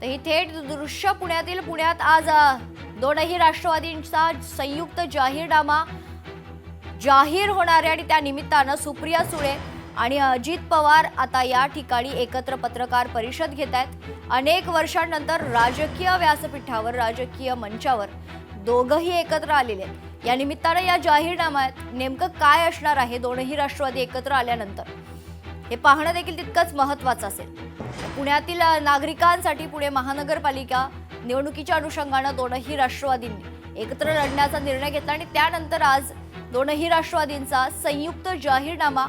तर ही थेट दृश्य पुण्यात आज दोनही राष्ट्रवादींचा संयुक्त जाहीरनामा जाहीर होणार आहे आणि त्या निमित्तानं सुप्रिया सुळे आणि अजित पवार आता या ठिकाणी एकत्र पत्रकार परिषद घेत आहेत। अनेक वर्षांनंतर राजकीय व्यासपीठावर राजकीय मंचावर दोघंही एकत्र आलेले आहेत। या निमित्तानं या जाहीरनाम्यात नेमकं काय असणार आहे, दोनही राष्ट्रवादी एकत्र आल्यानंतर हे पाहणं देखील तितकंच महत्त्वाचं असेल। पुण्यातील नागरिकांसाठी पुणे महानगरपालिका निवडणुकीच्या अनुषंगानं दोनही राष्ट्रवादींनी एकत्र लढण्याचा निर्णय घेतला आणि त्यानंतर आज दोनही राष्ट्रवादींचा संयुक्त जाहीरनामा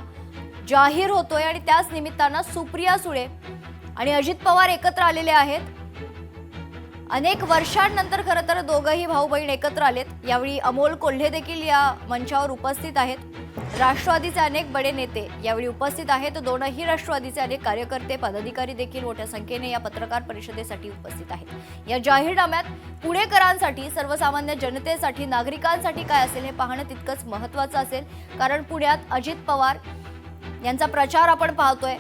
जाहीर होतोय आणि त्याच निमित्तानं सुप्रिया सुळे आणि अजित पवार एकत्र आलेले आहेत। अनेक वर्षांनंतर खरं तर दोघंही भाऊ बहीण एकत्र आलेत। यावेळी अमोल कोल्हे देखील या मंचावर उपस्थित आहेत। राष्ट्रवादीचे अनेक बडे नेते यावेळी उपस्थित आहेत। दोनही राष्ट्रवादीचे अनेक कार्यकर्ते पदाधिकारी देखील मोठ्या संख्येने या पत्रकार परिषदेसाठी उपस्थित आहेत। या जाहीरनाम्यात पुणेकरांसाठी, सर्वसामान्य जनतेसाठी, नागरिकांसाठी काय असेल हे पाहणं तितकंच महत्त्वाचं असेल, कारण पुण्यात अजित पवार यांचा प्रचार आपण पाहतोय,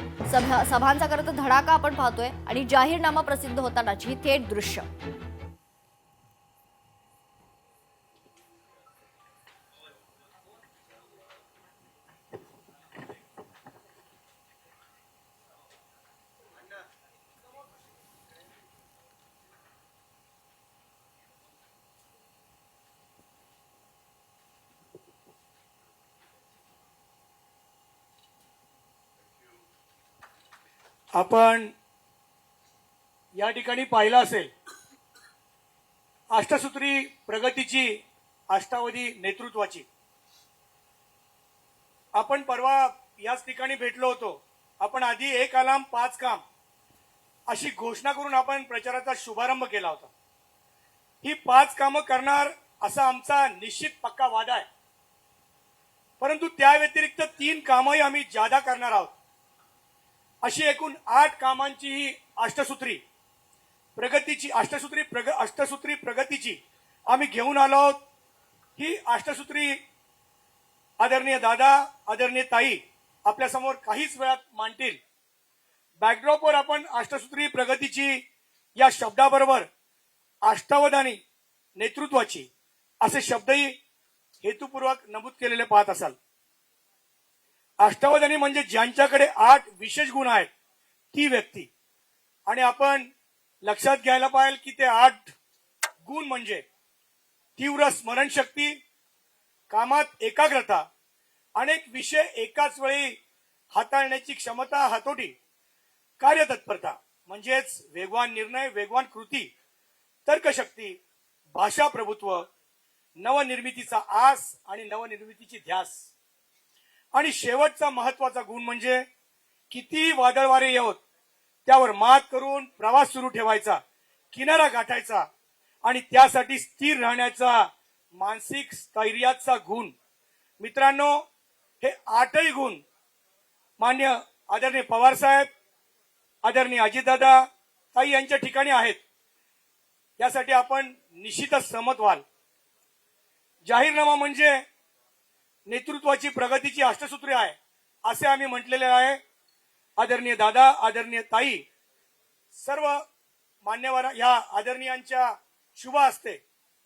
सभांचा करत धडाका आपण पाहतोय आणि जाहीरनामा प्रसिद्ध होतानाची ही थेट दृश्य। आपण या ठिकाणी पाहिलं असेल, अष्टसूत्री प्रगतीची अष्टावधी नेतृत्वाची आपण परवा याच ठिकाणी भेटलो होतो। आपण आधी एक आलाम पाच काम अशी घोषणा करून आपण प्रचाराचा शुभारंभ केला होता। ही पाच कामं करणार असा आमचा निश्चित पक्का वादा आहे, परंतु त्या व्यतिरिक्त 3 कामंही आम्ही जादा करणार आहोत। अशी एकूण 8 कामांची ही अष्टसूत्री प्रगतीची आम्ही घेऊन आलो आहोत। ही अष्टसूत्री आदरणीय दादा, आदरणीय ताई आपल्या समोर काहीच वेळात मांडतील। बॅकड्रॉपवर आपण अष्टसूत्री प्रगतीची या शब्दाबरोबर अष्टावधानी नेतृत्वाची असे शब्दही हेतुपूर्वक नमूद केलेले पाहत असाल। अष्टावधानी म्हणजे ज्यांच्याकडे 8 विशेष गुण आहेत ती व्यक्ती, आणि आपण लक्षात घ्यायला पाहिजे की ते 8 गुण म्हणजे तीव्र स्मरणशक्ती, कामात एकाग्रता, अनेक विषय एकाच वेळी हाताळण्याची क्षमता, हातोटी, कार्यतत्परता म्हणजेच वेगवान निर्णय, वेगवान कृती, तर्कशक्ती, भाषा प्रभुत्व, नवनिर्मितीचा आस आणि नवनिर्मितीची ध्यास, आणि शेवटचा महत्वाचा गुण म्हणजे किती वादळ वारे येवोत त्यावर मात करून प्रवास सुरू ठेवायचा, किनारा गाठायचा आणि त्यासाठी स्थिर राहण्याचा मानसिक स्थैर्याचा गुण। मित्रांनो, हे 8ही गुण मान्य आदरणीय पवार साहेब, आदरणीय अजितदादा, ताई यांच्या ठिकाणी आहेत। यासाठी आपण निश्चितच सहमत व्हाल। जाहीरनामा म्हणजे नेतृत्वाची प्रगतीची अष्टसूत्री आहे असे आम्ही म्हटलेले आहे। आदरणीय दादा, आदरणीय ताई, सर्व मान्यवर या आदरणीयांच्या शुभ हस्ते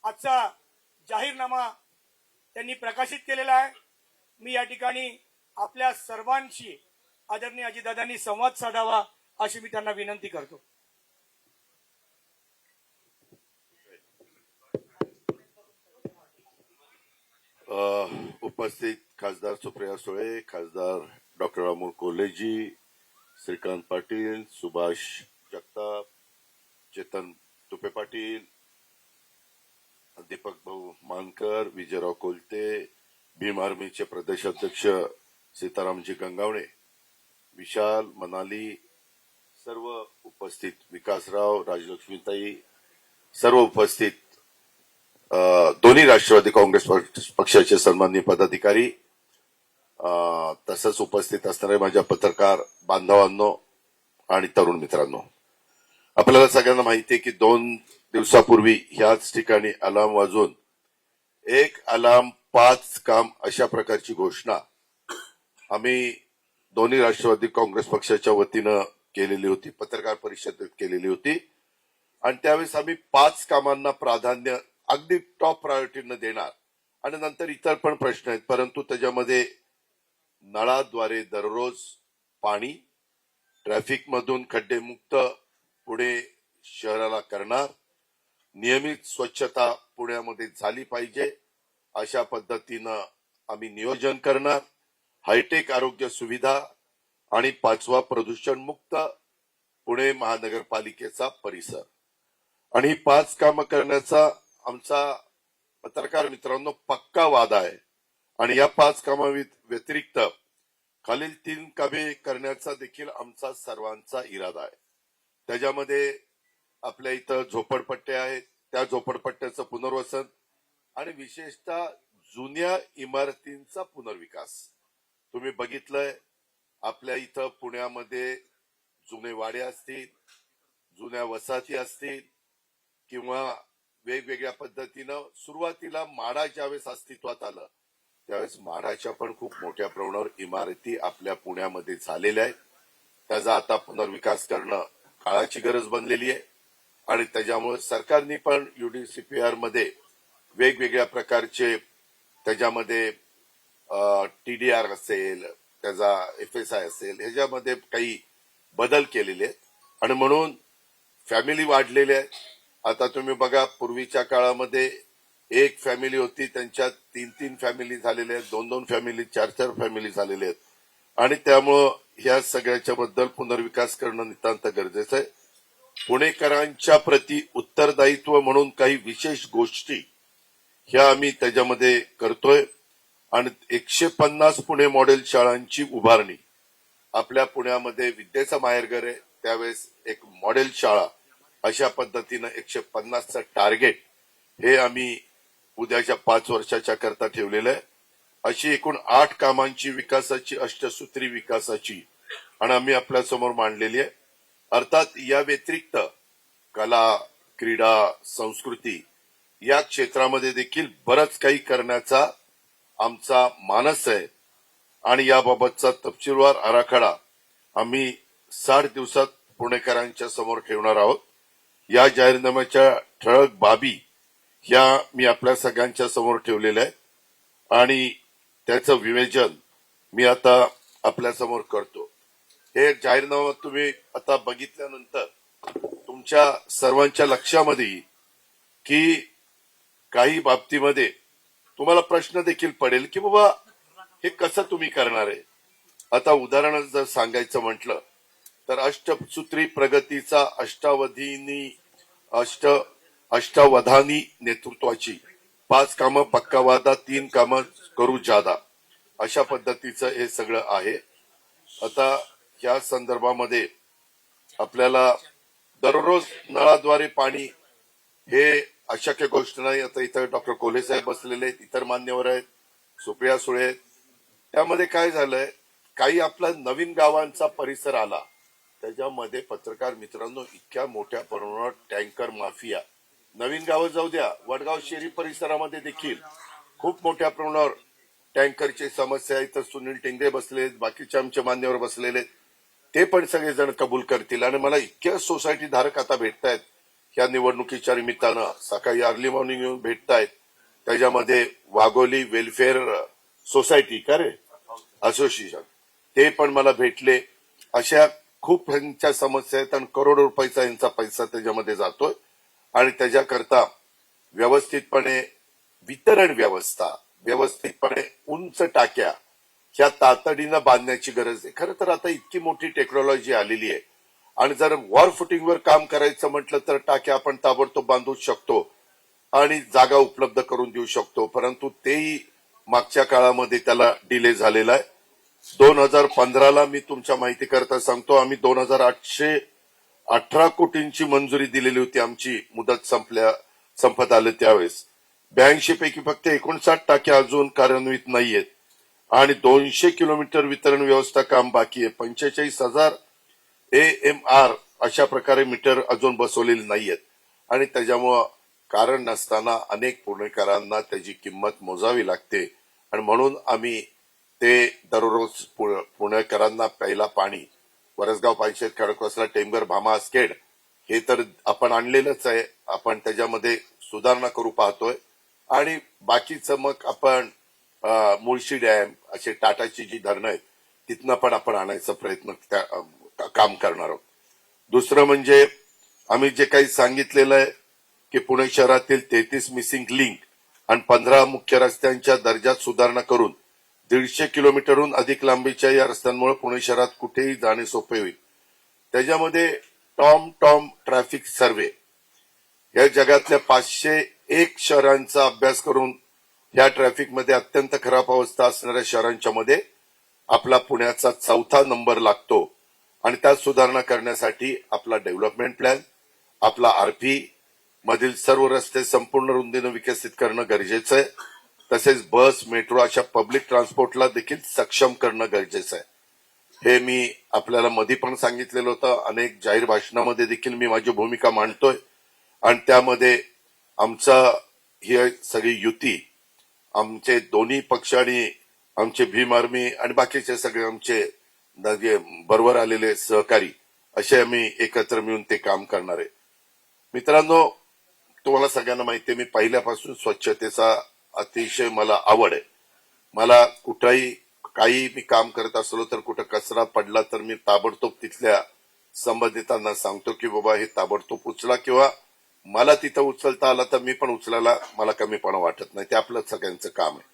आजचा जाहीरनामा त्यांनी प्रकाशित केलेला आहे। मी या ठिकाणी आपल्या सर्वांशी आदरणीय अजितदादांनी संवाद साधावा अशी मी त्यांना विनंती करतो। उपस्थित खासदार सुप्रिया सुळे, खासदार डॉक्टर अमोल कोल्हेजी, श्रीकांत पाटील, सुभाष जगताप, चेतन तुपे पाटील, दीपक भाऊ मानकर, विजयराव कोलते, भीम आर्मीचे प्रदेशाध्यक्ष सीतारामजी गंगावणे, विशाल मनाली, सर्व उपस्थित, विकासराव, राजलक्ष्मीताई, सर्व उपस्थित दोन्ही राष्ट्रवादी काँग्रेस पक्षाचे सन्माननीय पदाधिकारी, तसंच उपस्थित असणारे माझ्या पत्रकार बांधवांनो आणि तरुण मित्रांनो, आपल्याला सगळ्यांना माहिती आहे की 2 दिवसापूर्वी ह्याच ठिकाणी अलार्म वाजून 1 अलार्म 5 काम अशा प्रकारची घोषणा आम्ही दोन्ही राष्ट्रवादी काँग्रेस पक्षाच्या वतीनं केलेली होती, पत्रकार परिषदेत केलेली होती। आणि त्यावेळेस आम्ही 5 कामांना प्राधान्य अगदी टॉप प्रायोरिटीनं देणार आणि नंतर इतर पण प्रश्न आहेत, परंतु त्याच्यामध्ये नळाद्वारे दररोज पाणी, ट्रॅफिकमधून खड्डेमुक्त पुणे शहराला करणार, नियमित स्वच्छता पुण्यामध्ये झाली पाहिजे अशा पद्धतीनं आम्ही नियोजन करणार, हायटेक आरोग्य सुविधा आणि 5वा प्रदूषण मुक्त पुणे महानगरपालिकेचा परिसर. आणि ही 5 कामं करण्याचा आमचा पत्रकार मित्रांनो पक्का वादा आहे. आणि या 5 कामा व्यतिरिक्त खालील 3 कामे करण्याचा देखील आमचा सर्वांचा इरादा आहे. त्याच्यामध्ये आपल्या इथं झोपडपट्ट्या आहेत, त्या झोपडपट्ट्याचं पुनर्वसन आणि विशेषतः जुन्या इमारतींचा पुनर्विकास. तुम्ही बघितलंय आपल्या इथं पुण्यामध्ये जुने वाडे असतील, जुन्या वसाहती असतील किंवा वेगवेगळ्या पद्धतीनं सुरुवातीला माडा ज्यावेळेस अस्तित्वात आलं त्यावेळेस माडाच्या पण खूप मोठ्या प्रमाणावर इमारती आपल्या पुण्यामध्ये झालेल्या आहेत. त्याचा आता पुनर्विकास करणं काळाची गरज बनलेली आहे आणि त्याच्यामुळे सरकारने पण युडीसीपीआर मध्ये वेगवेगळ्या प्रकारचे त्याच्यामध्ये टीडीआर असेल, त्याचा एफएसआय असेल, ह्याच्यामध्ये काही बदल केलेले आहेत आणि म्हणून फॅमिली वाढलेल्या आहेत. आता तुम्ही बघा पूर्वीच्या काळामध्ये एक फॅमिली होती, त्यांच्यात 3-3 फॅमिली झालेल्या आहेत, 2-2 फॅमिली, 4-4 फॅमिली झालेल्या आहेत आणि त्यामुळं ह्या सगळ्याच्या बद्दल पुनर्विकास करणं नितांत गरजेचं आहे. पुणेकरांच्या प्रति उत्तरदायित्व म्हणून काही विशेष गोष्टी ह्या आम्ही त्याच्यामध्ये करतोय आणि 150 पुणे मॉडेल शाळांची उभारणी. आपल्या पुण्यामध्ये विद्येचं माहेरघर आहे, त्यावेळेस एक मॉडेल शाळा अशा पद्धतीनं 150चं टार्गेट हे आम्ही उद्याच्या 5 वर्षाच्या करता ठेवलेलं आहे. अशी एकूण 8 कामांची विकासाची अष्टसूत्री विकासाची आणि आम्ही आपल्या समोर मांडलेली आहे. अर्थात या व्यतिरिक्त कला, क्रीडा, संस्कृती या क्षेत्रामध्ये देखील बरंच काही करण्याचा आमचा मानस आहे आणि याबाबतचा तपशीलवार आराखडा आम्ही 60 दिवसात पुणेकरांच्या समोर ठेवणार आहोत. या जाहीरनाम्याच्या ठळक बाबी ह्या मी आपल्या सगळ्यांच्या समोर ठेवलेल्या आहेत आणि त्याचं विवेचन मी आता आपल्या समोर करतो. हे जाहीरनामा तुम्ही आता बघितल्यानंतर तुमच्या सर्वांच्या लक्षामध्ये येईल की काही बाबतीमध्ये तुम्हाला प्रश्न देखील पडेल की बाबा हे कसं तुम्ही करणार आहे. आता उदाहरण जर सांगायचं म्हटलं तर अष्टसूत्री प्रगतीचा अष्टावधानी नेतृत्वाची 5 कामं पक्का वादा, 3 कामं करू जादा अशा पद्धतीचं हे सगळं आहे. आता या संदर्भामध्ये आपल्याला दररोज नळाद्वारे पाणी हे अशक्य गोष्ट नाही. आता इथं डॉक्टर कोल्हे साहेब बसलेले आहेत, इतर मान्यवर आहेत, सुप्रिया सुळे आहेत. त्यामध्ये काय झालंय, काही आपला नवीन गावांचा परिसर आला त्याच्यामध्ये पत्रकार मित्रांनो इतक्या मोठ्या प्रमाणावर टँकर माफिया, नवीन गावं जाऊ द्या, वडगाव शेरी परिसरामध्ये देखील खूप मोठ्या प्रमाणावर टँकरची समस्या आहे. तर सुनील टेंगरे बसले, बाकीचे आमचे मान्यवर बसलेले, ते पण सगळेजण कबूल करतील. आणि मला इतक्या सोसायटी धारक आता भेटतायत या निवडणुकीच्या निमित्तानं, सकाळी अर्ली मॉर्निंग येऊन भेटतायत. त्याच्यामध्ये वाघोली वेलफेअर सोसायटी का रे असोसिएशन ते पण मला भेटले. अशा खूप ह्यांच्या समस्या आहेत आणि करोडो रुपयाचा यांचा पैसा त्याच्यामध्ये जातोय आणि त्याच्याकरता व्यवस्थितपणे वितरण व्यवस्था, व्यवस्थितपणे उंच टाक्या ह्या तातडीनं बांधण्याची गरज आहे. खरं तर आता इतकी मोठी टेक्नॉलॉजी आलेली आहे आणि जर वॉर फुटिंगवर काम करायचं म्हटलं तर टाक्या आपण ताबडतोब बांधू शकतो आणि जागा उपलब्ध करून देऊ शकतो. परंतु तेही मागच्या काळामध्ये त्याला डिले झालेला आहे. 2015ला मी तुमच्या माहिती करता सांगतो, आम्ही 2818 कोटींची मंजुरी दिलेली होती. आमची मुदत संपत आले त्यावेळेस 82 पैकी फक्त 59 टाक्या अजून कार्यान्वित नाहीयेत आणि 200 किलोमीटर वितरण व्यवस्था काम बाकी आहे. 45,000 AMR अशा प्रकारे मीटर अजून बसवलेले नाहीयेत आणि त्याच्यामुळं कारण नसताना अनेक पुणेकरांना त्याची किंमत मोजावी लागते आणि म्हणून आम्ही ते दररोज पुणेकरांना प्यायला पाणी वरसगाव, पायशेत, खडकवासला, टेमघर, भामा, आसखेड हे तर आपण आणलेलंच आहे. आपण त्याच्यामध्ये सुधारणा करू पाहतोय आणि बाकीचं मग आपण मुळशी डॅम असे टाटाची जी धरणं आहेत तिथनं पण आपण आणायचा प्रयत्न काम करणार आहोत. दुसरं म्हणजे आम्ही जे काही सांगितलेलं आहे की पुणे शहरातील 33 मिसिंग लिंक आणि 15 मुख्य रस्त्यांच्या दर्जात सुधारणा करून 150 किलोमीटरहून अधिक लांबीच्या या रस्त्यांमुळे पुणे शहरात कुठेही जाणे सोपे होईल. त्याच्यामध्ये टॉम ट्रॅफिक सर्व्हे या जगातल्या 501 शहरांचा अभ्यास करून या ट्रॅफिकमध्ये अत्यंत खराब अवस्था असणाऱ्या शहरांच्या मध्ये आपला पुण्याचा 4था नंबर लागतो आणि त्यात सुधारणा करण्यासाठी आपला डेव्हलपमेंट प्लॅन, आपला आरपी मधील सर्व रस्ते संपूर्ण रुंदीने विकसित करणं गरजेचं आहे. तसेच बस, मेट्रो अशा पब्लिक ट्रान्सपोर्टला देखील सक्षम करणं गरजेचं आहे. हे मी आपल्याला मध्ये पण सांगितलेलं होतं. अनेक जाहीर भाषणामध्ये देखील मी माझी भूमिका मांडतोय आणि त्यामध्ये आमचा ही सगळी युती, आमचे दोन्ही पक्ष आणि आमचे भीम आर्मी आणि बाकीचे सगळे आमचे बरोबर आलेले सहकारी असे आम्ही एकत्र मिळून ते काम करणार आहे. मित्रांनो, तुम्हाला सगळ्यांना माहिती आहे मी पहिल्यापासून स्वच्छतेचा अतिशय मला आवड आहे. मला कुठेही काही मी काम करत असलो तर कुठं कचरा पडला तर मी ताबडतोब तिथल्या संबंधितांना सांगतो की बाबा हे ताबडतोब उचला, किंवा मला तिथं उचलता आला तर मी पण उचलायला मला कमीपणा वाटत नाही. ते आपलं सगळ्यांचं काम आहे.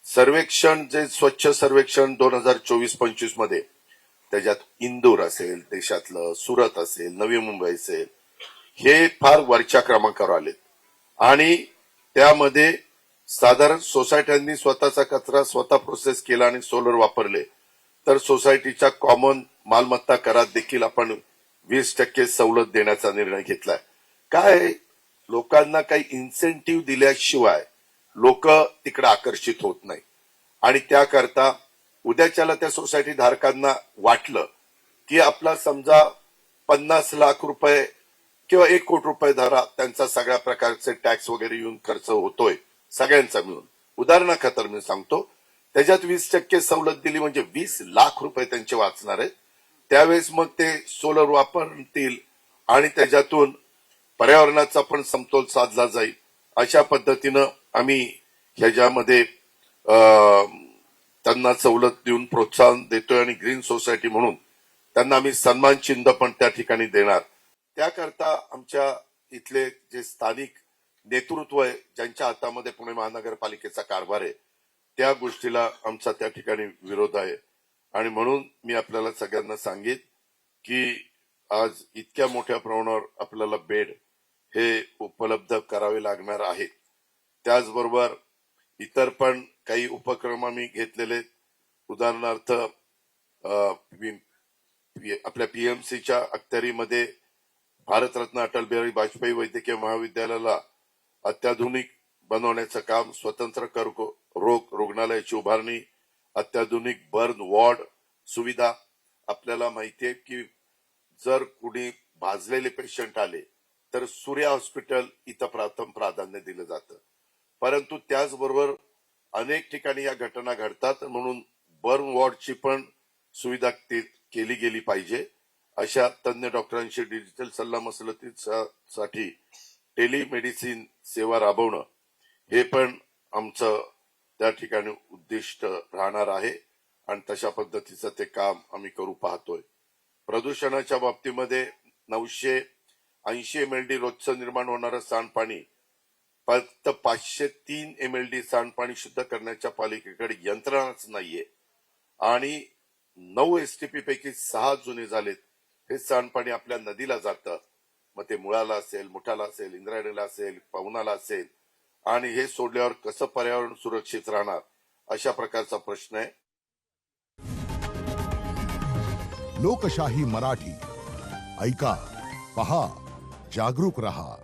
सर्वेक्षण जे स्वच्छ सर्वेक्षण 2024-25 मध्ये त्याच्यात इंदूर असेल, देशातलं सुरत असेल, नवी मुंबई असेल, हे फार वरच्या क्रमांकावर आलेत आणि त्यामध्ये साधारण सोसायट्यांनी स्वतःचा कचरा स्वतः प्रोसेस केला आणि सोलर वापरले तर सोसायटीच्या कॉमन मालमत्ता करात देखील आपण 20% सवलत देण्याचा निर्णय घेतलाय. काय लोकांना काही इन्सेंटिव्ह दिल्याशिवाय लोक तिकडे आकर्षित होत नाही आणि त्याकरता उद्याच्याला त्या सोसायटी धारकांना वाटलं की आपला समजा 50 लाख रुपये किंवा 1 कोटी रुपये धरा त्यांचा सगळ्या प्रकारचे टॅक्स वगैरे येऊन खर्च होतोय सगळ्यांचा मिळून, उदाहरणाखातर मी सांगतो, त्याच्यात 20% सवलत दिली म्हणजे 20 लाख रुपये त्यांचे वाचणार आहेत. त्यावेळेस मग ते सोलर वापरतील आणि त्याच्यातून पर्यावरणाचा पण समतोल साधला जाईल. अशा पद्धतीनं आम्ही ह्याच्यामध्ये त्यांना सवलत देऊन प्रोत्साहन देतोय आणि ग्रीन सोसायटी म्हणून त्यांना आम्ही सन्मान चिन्ह पण त्या ठिकाणी देणार. त्याकरता आमच्या इथले जे स्थानिक नेतृत्व आहे ज्यांच्या हातामध्ये पुणे महानगरपालिकेचा कारभार आहे त्या गोष्टीला आमचा त्या ठिकाणी विरोध आहे आणि म्हणून मी आपल्याला सगळ्यांना सांगेन की आज इतक्या मोठ्या प्रमाणावर आपल्याला बेड हे उपलब्ध करावे लागणार आहेत. त्याचबरोबर इतर पण काही उपक्रम आम्ही घेतलेले, उदाहरणार्थ आपल्या पीएमसीच्या अखत्यारीमध्ये भारतरत्न अटल बिहारी वाजपेयी वैद्यकीय महाविद्यालयाला अत्याधुनिक बनवण्याचं काम, स्वतंत्र कर्करोग रुग्णालयाची उभारणी, अत्याधुनिक बर्न वॉर्ड सुविधा. आपल्याला माहितीये की जर कुणी भाजलेले पेशंट आले तर सूर्या हॉस्पिटल इथं प्रथम प्राधान्य दिलं जातं, परंतु त्याचबरोबर अनेक ठिकाणी या घटना घडतात म्हणून बर्न वॉर्डची पण सुविधा केली गेली पाहिजे. अशा तज्ञ डॉक्टरांशी डिजिटल सल्लामसलतीसाठी टेलिमेडिसिन सेवा राबवणं हे पण आमचं त्या ठिकाणी उद्दिष्ट राहणार आहे आणि तशा पद्धतीचं ते काम आम्ही करू पाहतोय. प्रदूषणाच्या बाबतीमध्ये 980 MLD रोजचं निर्माण होणारं सांडपाणी फक्त 503 MLD सांडपाणी शुद्ध करण्याच्या पालिकेकडे यंत्रणाच नाहीये आणि 9 STP पैकी 6 जुने झालेत. हे सांडपाणी आपल्या नदीला जातं, मग ते मुळाला असेल, मुठाला असेल, इंद्रायणीला असेल, पवनाला असेल आणि हे सोडल्यावर कसं पर्यावरण सुरक्षित राहणार अशा प्रकारचा प्रश्न आहे. लोकशाही मराठी ऐका, पहा, जागरूक रहा.